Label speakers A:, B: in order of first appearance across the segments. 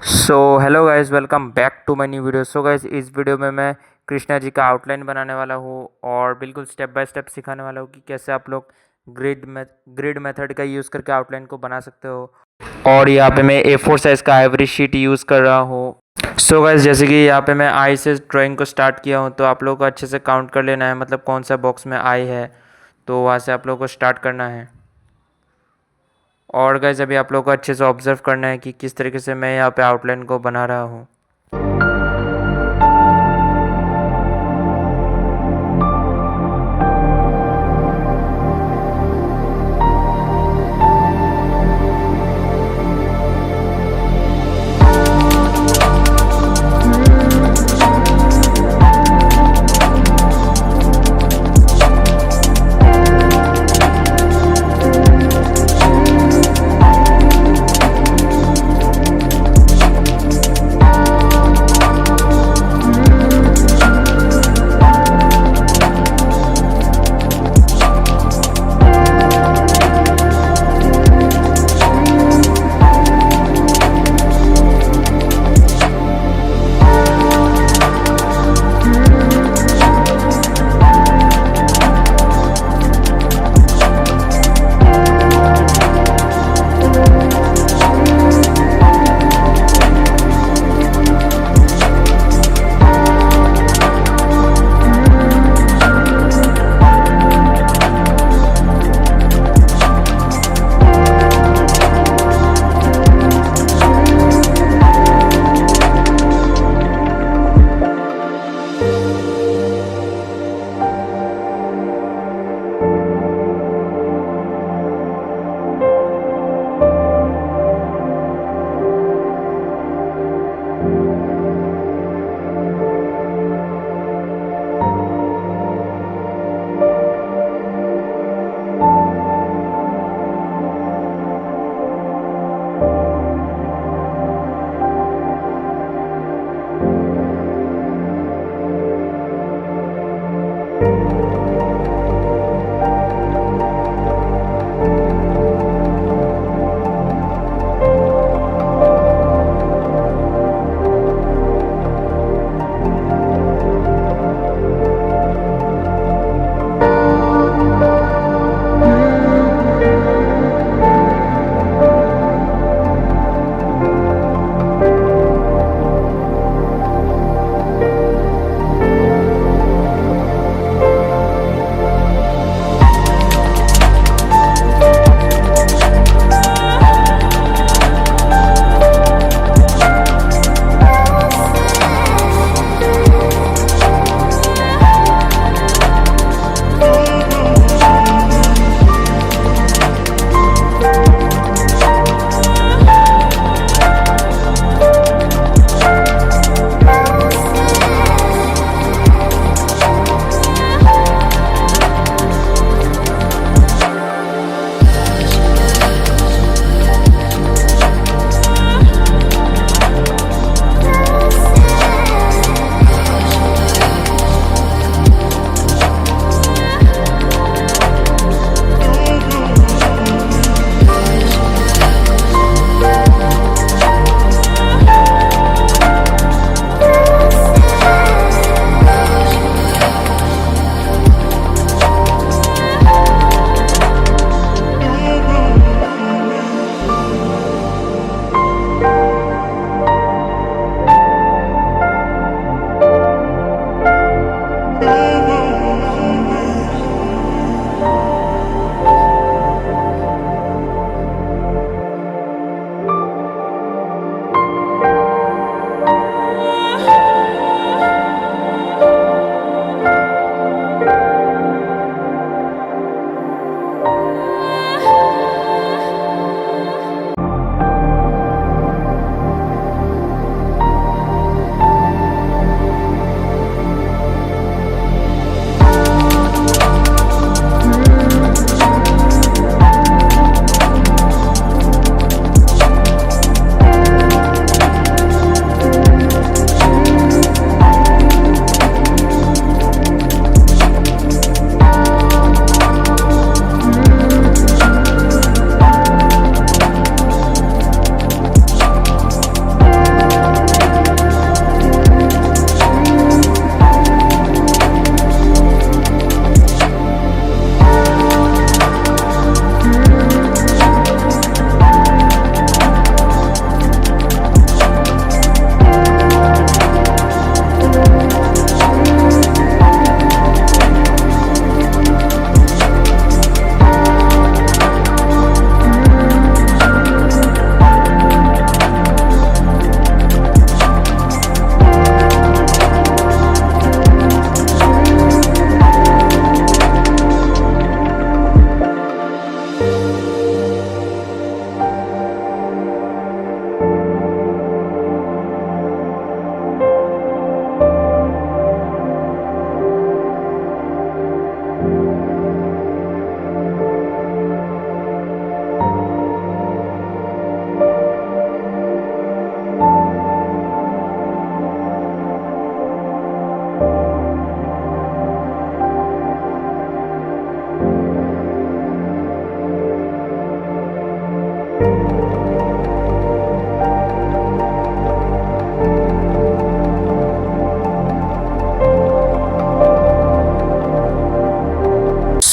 A: So hello guys, welcome back to my new video. So guys, इस video में मैं कृष्णा जी का आउटलाइन बनाने वाला हूँ और बिल्कुल स्टेप बाय स्टेप सिखाने वाला हूँ कि कैसे आप लोग ग्रिड मेथड का यूज़ करके आउटलाइन को बना सकते हो। और यहाँ पे मैं A4 साइज़ का आइवरी शीट यूज़ कर रहा हूँ। सो गाइस, जैसे कि यहाँ पे मैं आई से ड्राइंग को स्टार्ट किया हूँ, तो आप लोगों को अच्छे से काउंट कर लेना है, मतलब कौन सा बॉक्स में आई है, तो वहाँ से आप लोगों को स्टार्ट करना है। और गाइस, अभी आप लोगों को अच्छे से ऑब्जर्व करना है कि किस तरीके से मैं यहाँ पे आउटलाइन को बना रहा हूँ।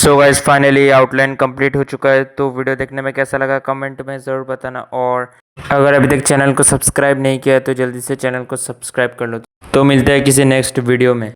A: So guys finally outline complete हो चुका है। तो वीडियो देखने में कैसा लगा कमेंट में ज़रूर बताना, और अगर अभी तक चैनल को सब्सक्राइब नहीं किया है तो जल्दी से चैनल को सब्सक्राइब कर लो। तो मिलते हैं किसी नेक्स्ट वीडियो में।